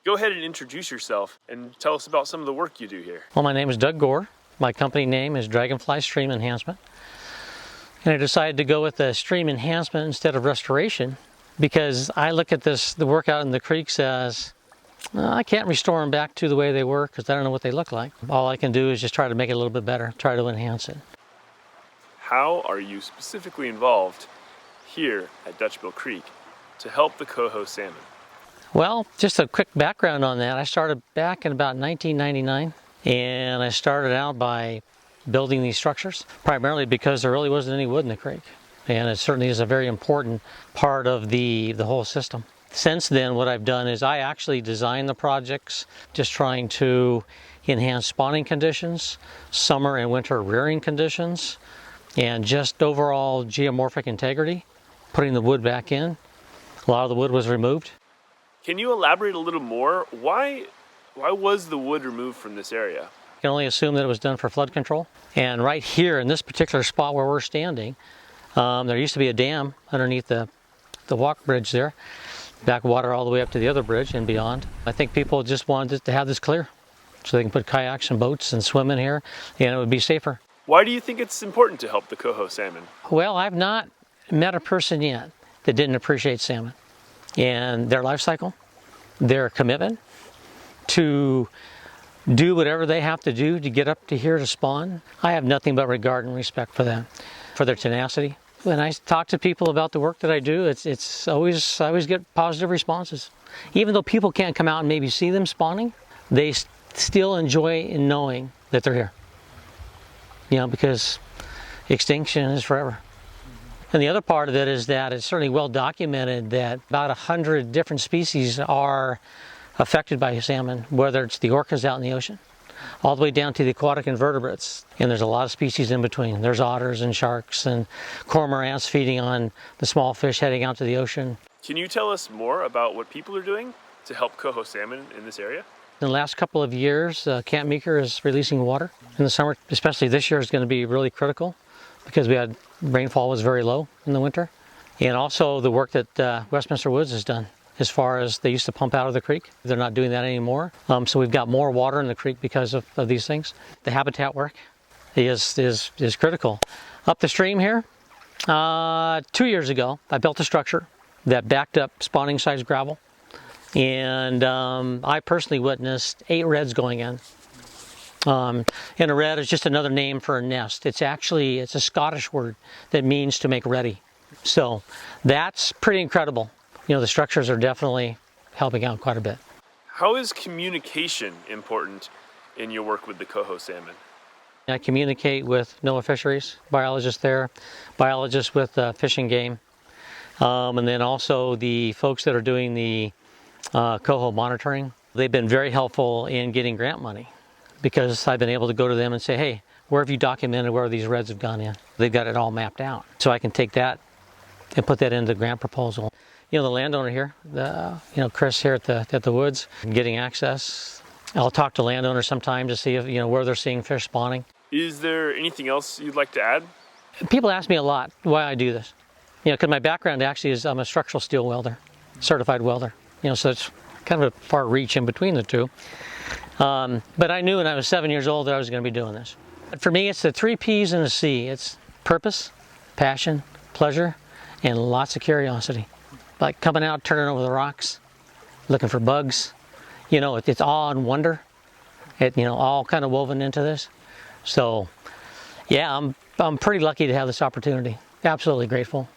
Go ahead and introduce yourself and tell us about some of the work you do here. Well, my name is Doug Gore. My company name is Dragonfly Stream Enhancement. And I decided to go with the stream enhancement instead of restoration because I look at the work out in the creeks as, I can't restore them back to the way they were because I don't know what they look like. All I can do is just try to make it a little bit better, try to enhance it. How are you specifically involved here at Dutchbill Creek to help the coho salmon? Well, just a quick background on that. I started back in about 1999, and I started out by building these structures, primarily because there really wasn't any wood in the creek. And it certainly is a very important part of the whole system. Since then, what I've done is I actually designed the projects, just trying to enhance spawning conditions, summer and winter rearing conditions, and just overall geomorphic integrity, putting the wood back in. A lot of the wood was removed. Can you elaborate a little more? Why was the wood removed from this area? You can only assume that it was done for flood control. And right here in this particular spot where we're standing, there used to be a dam underneath the walk bridge there. Back water all the way up to the other bridge and beyond. I think people just wanted to have this clear so they can put kayaks and boats and swim in here, and it would be safer. Why do you think it's important to help the coho salmon? Well, I've not met a person yet that didn't appreciate salmon and their life cycle, their commitment to do whatever they have to do to get up to here to spawn. I have nothing but regard and respect for them, for their tenacity. When I talk to people about the work that I do, I always get positive responses. Even though people can't come out and maybe see them spawning, they still enjoy in knowing that they're here. You know, because extinction is forever. And the other part of it is that it's certainly well documented that about 100 different species are affected by salmon, whether it's the orcas out in the ocean, all the way down to the aquatic invertebrates. And there's a lot of species in between. There's otters and sharks and cormorants feeding on the small fish heading out to the ocean. Can you tell us more about what people are doing to help coho salmon in this area? In the last couple of years, Camp Meeker is releasing water. In the summer, especially this year, is going to be really critical because rainfall was very low in the winter. And also the work that Westminster Woods has done as far as they used to pump out of the creek. They're not doing that anymore. So we've got more water in the creek because of these things. The habitat work is critical. Up the stream here, 2 years ago, I built a structure that backed up spawning size gravel. And I personally witnessed 8 reds going in. And a red is just another name for a nest. It's a Scottish word that means to make ready. So that's pretty incredible. You know, the structures are definitely helping out quite a bit. How is communication important in your work with the coho salmon? I communicate with NOAA Fisheries, biologists there, biologists with Fish and Game, and then also the folks that are doing the coho monitoring. They've been very helpful in getting grant money because I've been able to go to them and say, hey, where have you documented where these reds have gone in? They've got it all mapped out. So I can take that and put that into the grant proposal. You know, the landowner here, Chris here at the woods, getting access. I'll talk to landowners sometimes to see if, where they're seeing fish spawning. Is there anything else you'd like to add? People ask me a lot why I do this. Because my background actually is I'm a structural steel welder, certified welder. So it's kind of a far reach in between the two. But I knew when I was 7 years old that I was going to be doing this. For me, it's the 3 P's in the C. It's purpose, passion, pleasure, and lots of curiosity. Like coming out, turning over the rocks, looking for bugs. It's awe and wonder. All kind of woven into this. So, yeah, I'm pretty lucky to have this opportunity. Absolutely grateful.